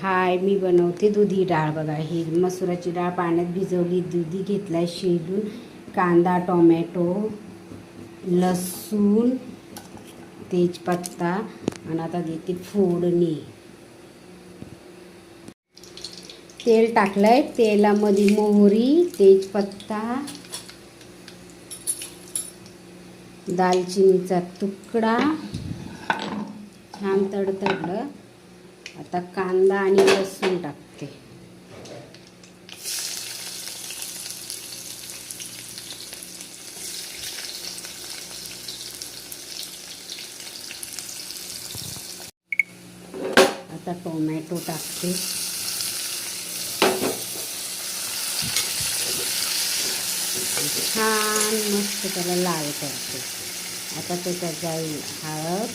हाय, मी बनवते दुधी डाळ. बघा, ही मसुराची डाळ पाण्यात भिजवली, दुधी घेतलाय शिजून, कांदा, टोमॅटो, लसूण, तेजपत्ता आणि आता देते फोडणी. तेल टाकलंय, तेलामध्ये मोहरी, तेजपत्ता, दालचिनीचा तुकडा छान तडतडलं. आता कांदा आणि लसूण टाकते. आता टोमॅटो टाकते. छान मस्त त्याला लाल करते. आता त्याच्यात जाईल हळद.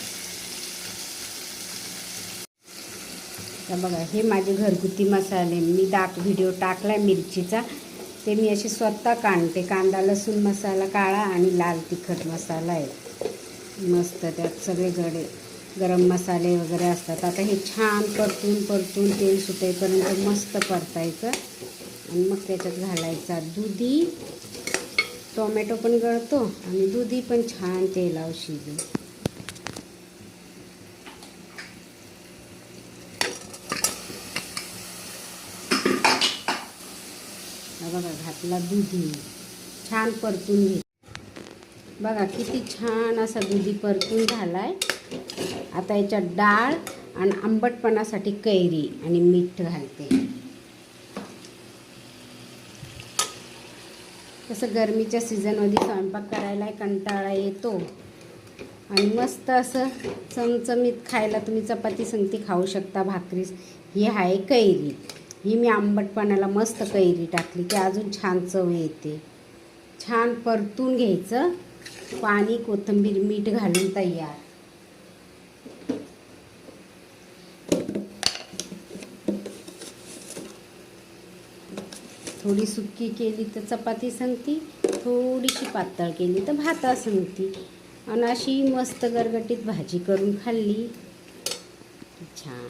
तर बघा, हे माझे घरगुती मसाले मी व्हिडिओ टाकला मिरचीचा, ते मी असे स्वतः काढते. कांदा लसूण मसाला काळा आणि लाल तिखट मसाला आहे मस्त. त्यात सगळे गरम मसाले वगैरे असतात. आता हे छान परतून तेल सुटेपर्यंत मस्त परतायचं आणि मग त्याच्यात घालायचा दुधी. टोमॅटो पण गळतो आणि दुधी पण छान तेलावर शिजेल. बघा, घातला दुधी, छान परतून घे. बघा किती छान असा दुधी परतून झालाय. आता याच्यात डाळ आणि आंबटपणासाठी कैरी आणि मीठ घालते. कसं गरमीच्या सीझनमध्ये स्वयंपाक करायला कंटाळा येतो आणि मस्त असं चमचमीत खायला तुम्ही चपाती संगती खाऊ शकता, भाकरीस. ही आहे कैरी. ही मी आंबटपणाला मस्त कैरी टाकली की अजून छान चव येते. छान परतून घ्यायचं. पाणी, कोथिंबीर, मीठ घालून तयार. थोडी सुकी केली तर चपाती संगती, थोडीशी पातळ केली तर भाता संगती. आणि अशी मस्त गरगटीत भाजी करून खाल्ली छान.